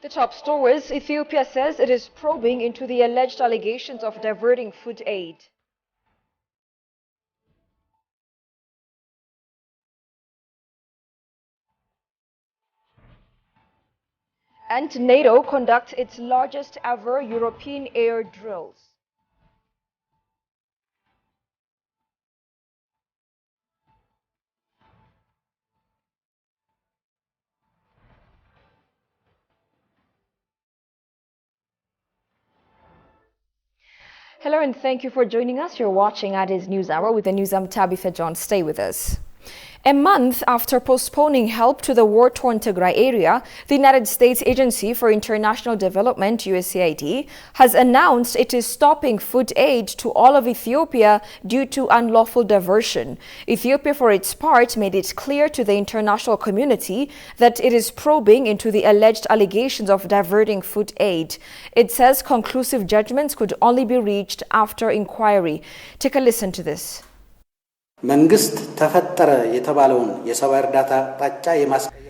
The top stories: Ethiopia says it is probing into the alleged allegations of diverting food aid. And NATO conducts its largest ever European air drills. Hello and thank you for joining us. You're watching Addis News Hour with the news. I'm Tabitha John. Stay with us. A month after postponing help to the war-torn Tigray area, the United States Agency for International Development, USAID, has announced it is stopping food aid to all of Ethiopia due to unlawful diversion. Ethiopia, for its part, made it clear to the international community that it is probing into the alleged allegations of diverting food aid. It says conclusive judgments could only be reached after inquiry. Take a listen to this. መንግስት ተፈጠረ የተባለውን የሰብአዊ እርዳታ አቅጣጫ የማስቀየር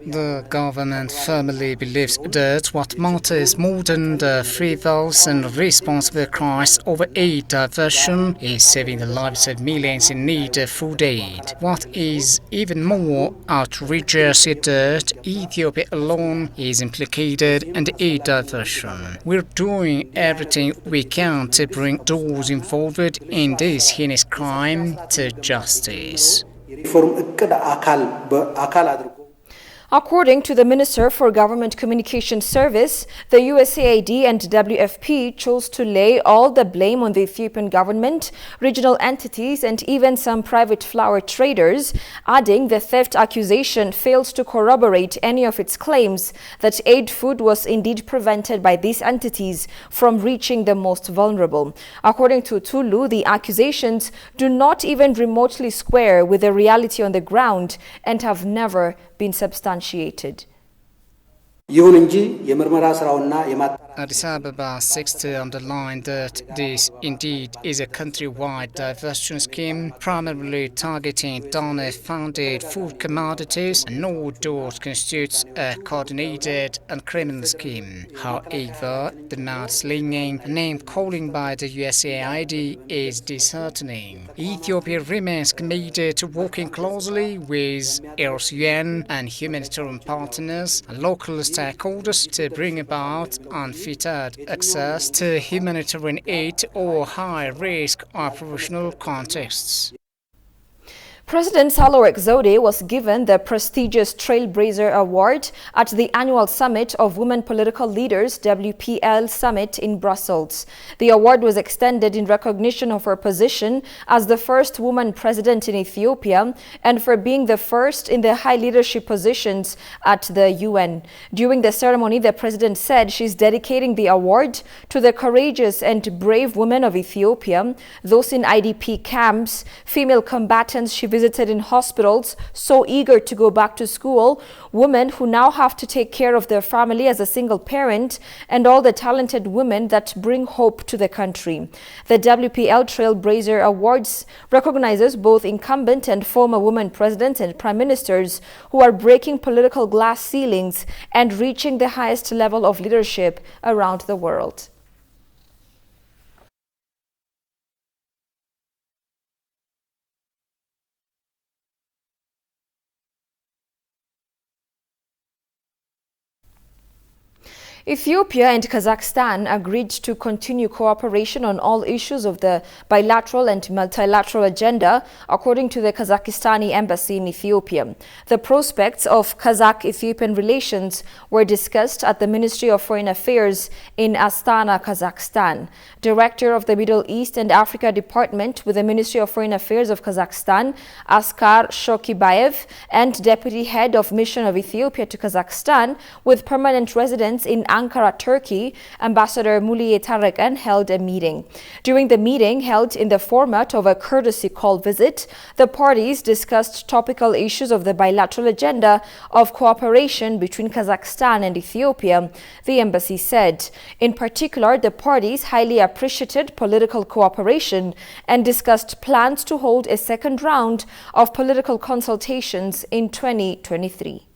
The government firmly believes that what matters more than the frivolous and responsible cries over aid diversion is saving the lives of millions in need of food aid. What is even more outrageous is that Ethiopia alone is implicated in the aid diversion. We're doing everything we can to bring those involved in this heinous crime to justice. የሪፎርም እቅድ አካል አድርጎ According to the Minister for Government Communications Service, the USAID and WFP chose to lay all the blame on the Ethiopian government, regional entities, and even some private flour traders, adding the theft accusation fails to corroborate any of its claims that aid food was indeed prevented by these entities from reaching the most vulnerable. According to Tulu, the accusations do not even remotely square with the reality on the ground and have never been substantiated. ይሁን እንጂ የምርመራ ስራውና Addis Ababa seeks to underline that this indeed is a countrywide diversion scheme primarily targeting donor-funded food commodities, and no doubt constitutes a coordinated and criminal scheme. However, the mudslinging and name-calling by the USAID is disheartening. Ethiopia remains committed to working closely with RCN and humanitarian partners and local stakeholders to bring about unfettered access to humanitarian aid or high-risk operational contexts. President Sahle-Work Zewde was given the prestigious Trailblazer Award at the annual Summit of Women Political Leaders WPL Summit in Brussels. The award was extended in recognition of her position as the first woman president in Ethiopia and for being the first in the high leadership positions at the UN. During the ceremony, the president said she's dedicating the award to the courageous and brave women of Ethiopia, those in IDP camps, female combatants she visited in hospitals, so eager to go back to school, women who now have to take care of their family as a single parent, and all the talented women that bring hope to the country. The WPL Trailblazer Awards recognizes both incumbent and former women presidents and prime ministers who are breaking political glass ceilings and reaching the highest level of leadership around the world. Ethiopia and Kazakhstan agreed to continue cooperation on all issues of the bilateral and multilateral agenda, according to the Kazakhstani embassy in Ethiopia. The prospects of Kazakh-Ethiopian relations were discussed at the Ministry of Foreign Affairs in Astana, Kazakhstan. Director of the Middle East and Africa Department with the Ministry of Foreign Affairs of Kazakhstan, Askar Shokibayev, and Deputy Head of Mission of Ethiopia to Kazakhstan with permanent residence in Ankara, Turkey, Ambassador Muliye Tarakan held a meeting. During the meeting, held in the format of a courtesy call visit, the parties discussed topical issues of the bilateral agenda of cooperation between Kazakhstan and Ethiopia, the embassy said. In particular, the parties highly appreciated political cooperation and discussed plans to hold a second round of political consultations in 2023.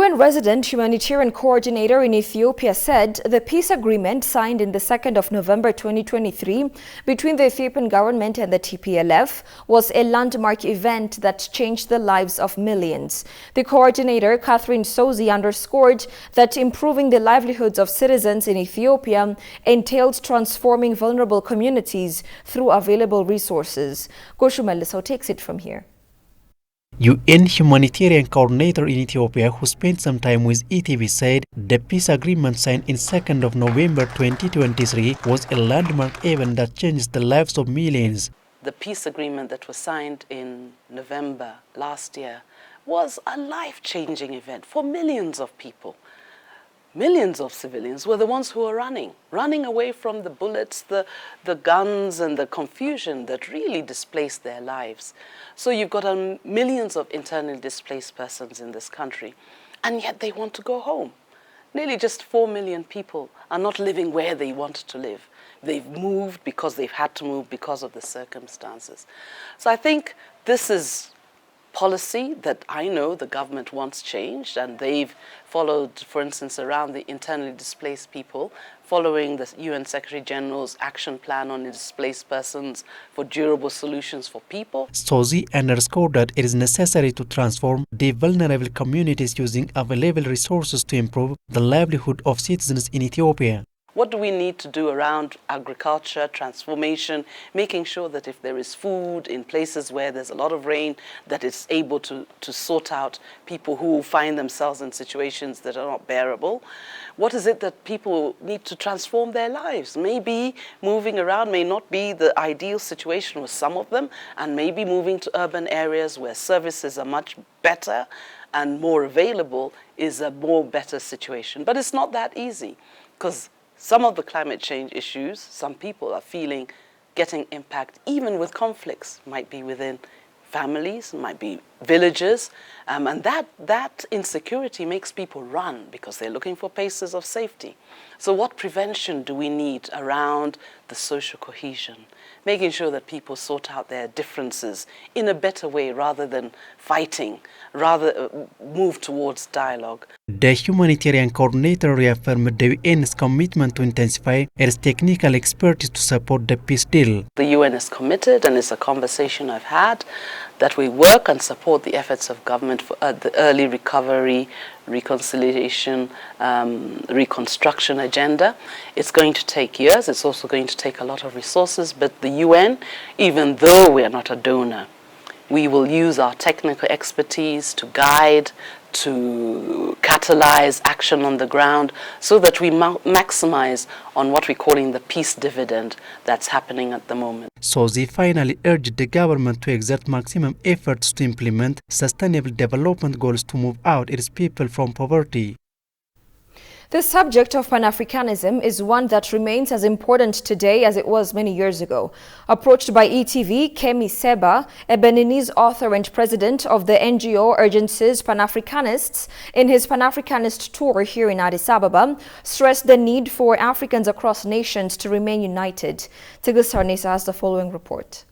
UN resident humanitarian coordinator in Ethiopia said the peace agreement signed in the 2nd of November 2023 between the Ethiopian government and the TPLF was a landmark event that changed the lives of millions. The coordinator, Catherine Sozi, underscored that improving the livelihoods of citizens in Ethiopia entails transforming vulnerable communities through available resources. Goshu Meliso takes it from here. UN humanitarian coordinator in Ethiopia who spent some time with ETV said the peace agreement signed in 2nd of November 2023 was a landmark event that changed the lives of millions. The peace agreement that was signed in November last year was a life-changing event for millions of people. Millions of civilians were the ones who were running away from the bullets, the guns and the confusion that really displaced their lives. So you've got millions of internally displaced persons in this country, and yet they want to go home. Nearly just 4 million people are not living where they wanted to live. They've moved because they've had to move because of the circumstances. So I think this is policy that I know the government wants changed, and they've followed, for instance, around the internally displaced people, following the UN Secretary General's action plan on displaced persons for durable solutions for people. Sozi underscored that it is necessary to transform the vulnerable communities using available resources to improve the livelihood of citizens in Ethiopia. What do we need to do around agriculture, transformation, making sure that if there is food in places where there's a lot of rain, that it's able to sort out people who find themselves in situations that are not bearable? What is it that people need to transform their lives? Maybe moving around may not be the ideal situation with some of them, and maybe moving to urban areas where services are much better and more available is a more better situation. But it's not that easy, because some of the climate change issues, some people are feeling getting impact even with conflicts, might be within families, might be villages, and that insecurity makes people run because they're looking for places of safety. So what prevention do we need around the social cohesion? Making sure that people sort out their differences in a better way rather than fighting, rather move towards dialogue. The humanitarian coordinator reaffirmed the UN's commitment to intensify its technical expertise to support the peace deal. The UN is committed, and it's a conversation I've had, that we work and support the efforts of government for the early recovery, reconciliation, reconstruction agenda. It's going to take years. It's also going to take a lot of resources, but the UN, even though we are not a donor, we will use our technical expertise to guide, to catalyze action on the ground so that we maximize on what we're calling the peace dividend that's happening at the moment. Sozi finally urged the government to exert maximum efforts to implement sustainable development goals to move out its people from poverty. The subject of Pan-Africanism is one that remains as important today as it was many years ago. Approached by ETV, Kemi Seba, a Beninese author and president of the NGO Urgencies Pan-Africanists, in his Pan-Africanist tour here in Addis Ababa, stressed the need for Africans across nations to remain united. Tigis Sarnesa has the following report.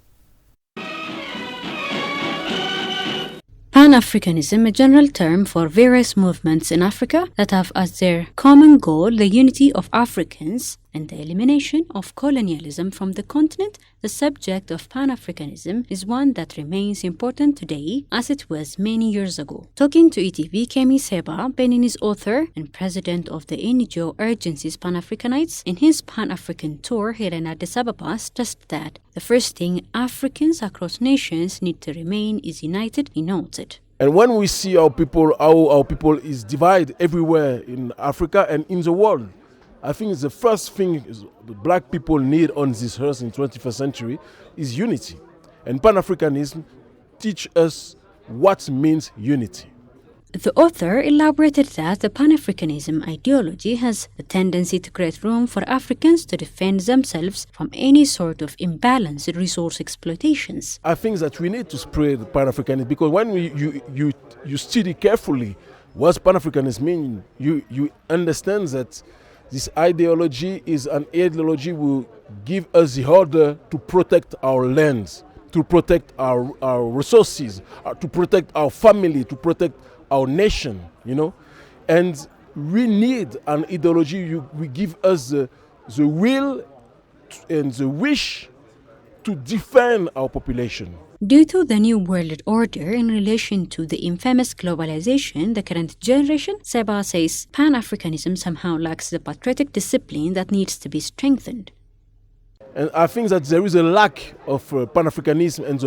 Pan-Africanism, a general term for various movements in Africa that have as their common goal the unity of Africans and the elimination of colonialism from the continent, the subject of Pan-Africanism is one that remains important today as it was many years ago. Talking to ETV, Kemi Seba, Beninese author and president of the NGO Urgencies Pan-Africanites, in his Pan-African tour here in Addis Ababa, stressed that the first thing Africans across nations need to remain is united, he noted. And when we see how our people is divided everywhere in Africa and in the world, I think the first thing black people need on this earth in 21st century is unity. And Pan-Africanism teach us what means unity. The author elaborated that the Pan-Africanism ideology has a tendency to create room for Africans to defend themselves from any sort of imbalanced resource exploitations. I think that we need to spread Pan-Africanism because when you study carefully what Pan-Africanism means, you understand that this ideology is an ideology will give us the order to protect our lands, to protect our resources, to protect our family, to protect our nation, you know. And we need an ideology we give us the will and the wish to defend our population. Due to the New World Order in relation to the infamous globalization, the current generation, Seba says Pan-Africanism somehow lacks the patriotic discipline that needs to be strengthened. And I think that there is a lack of Pan-Africanism and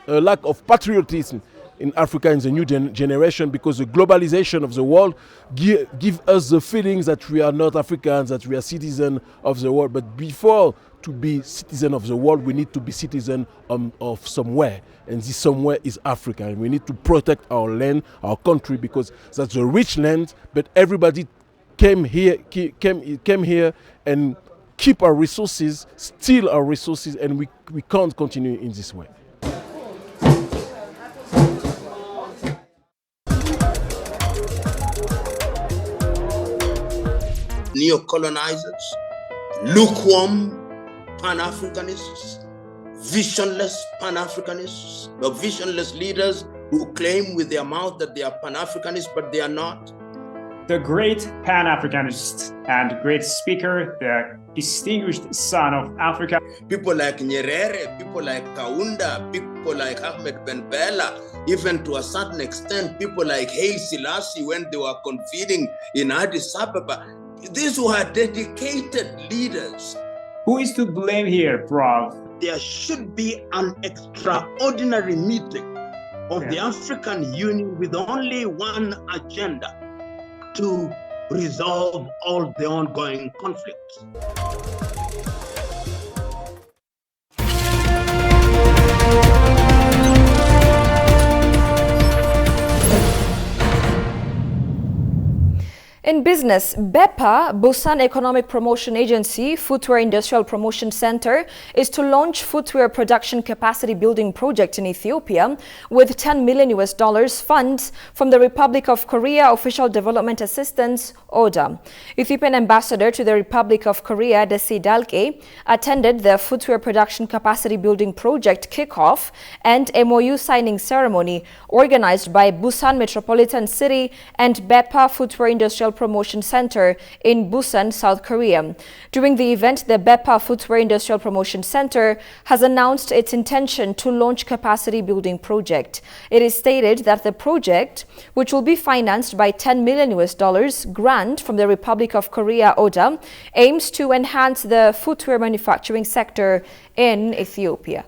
a lack of patriotism in Africa in the new generation, because the globalization of the world give us the feelings that we are not Africans, that we are citizens of the world. But before to be citizen of the world, we need to be citizen of somewhere, and this somewhere is Africa. And we need to protect our land, our country, because that's a rich land. But everybody came here and keep our resources, steal our resources, and we can't continue in this way. Neo-colonizers, lukewarm Pan-Africanists, visionless Pan-Africanists, the visionless leaders who claim with their mouth that they are Pan-Africanists, but they are not. The great Pan-Africanist and great speaker, the distinguished son of Africa. People like Nyerere, people like Kaunda, people like Ahmed Ben Bella, even to a certain extent, people like Haile Selassie when they were convening in Addis Ababa. These were dedicated leaders. Who is to blame here, Prof? There should be an extraordinary meeting of the African Union with only one agenda: to resolve all the ongoing conflicts. In business, BEPA, Busan Economic Promotion Agency, Footwear Industrial Promotion Center, is to launch footwear production capacity building project in Ethiopia with $10 million funds from the Republic of Korea Official Development Assistance, ODA. Ethiopian ambassador to the Republic of Korea, Desi Dalke, attended the footwear production capacity building project kickoff and MOU signing ceremony organized by Busan Metropolitan City and BEPA Footwear Industrial Promotion Center in Busan, South Korea. During the event, the BEPA Footwear Industrial Promotion Center has announced its intention to launch capacity building project. It is stated that the project, which will be financed by $10 million grant from the Republic of Korea, ODA, aims to enhance the footwear manufacturing sector in Ethiopia.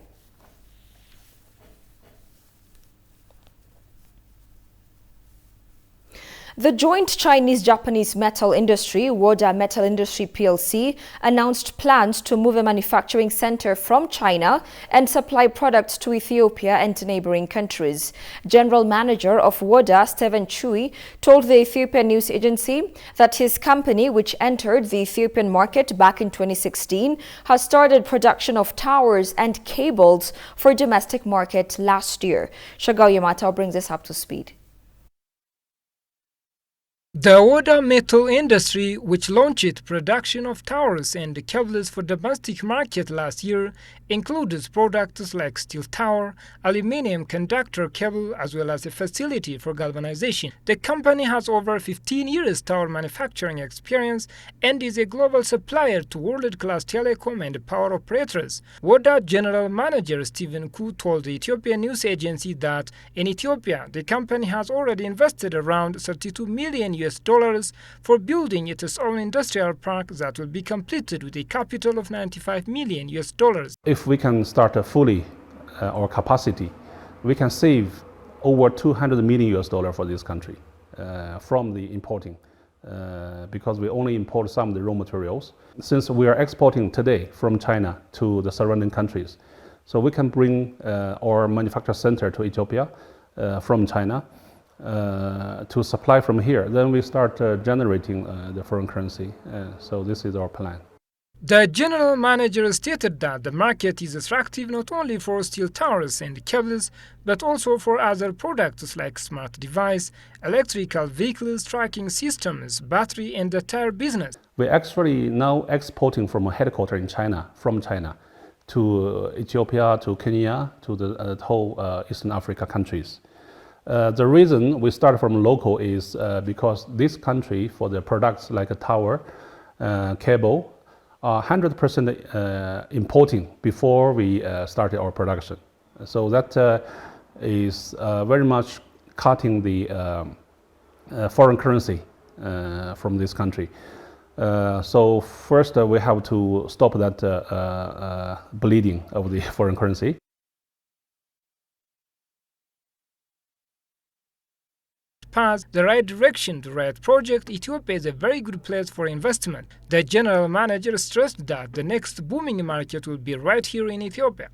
The joint Chinese-Japanese metal industry, Woda Metal Industry PLC, announced plans to move a manufacturing center from China and supply products to Ethiopia and neighboring countries. General Manager of Woda, Stephen Chui, told the Ethiopian news agency that his company, which entered the Ethiopian market back in 2016, has started production of towers and cables for domestic market last year. Shagao Yamata brings us up to speed. The Woda Metal Industry, which launched production of towers and cables for domestic market last year, includes products like steel tower, aluminium conductor cable, as well as a facility for galvanization. The company has over 15 years tower manufacturing experience and is a global supplier to world-class telecom and power operators. Woda General Manager Stephen Ku told the Ethiopian news agency that in Ethiopia, the company has already invested around $32 million for building its own industrial park that will be completed with a capital of $95 million. If we can start fully our capacity, we can save over $200 million for this country from the importing, because we only import some of the raw materials. Since we are exporting today from China to the surrounding countries, so we can bring our manufacturing center to Ethiopia from China to supply from here. Then we start generating the foreign currency. So this is our plan. The general manager stated that the market is attractive not only for steel towers and cables, but also for other products like smart device, electrical vehicles, tracking systems, battery, and the tire business. We're actually now exporting from a headquarters in China, from China, to Ethiopia, to Kenya, to the whole Eastern Africa countries. The reason we start from local is because this country, for the products like a tower, cable, are 100% importing before we started our production. So that is very much cutting the foreign currency from this country. So first we have to stop that bleeding of the foreign currency. Path the right direction, the right project, Ethiopia is a very good place for investment. The general manager stressed that the next booming market will be right here in Ethiopia.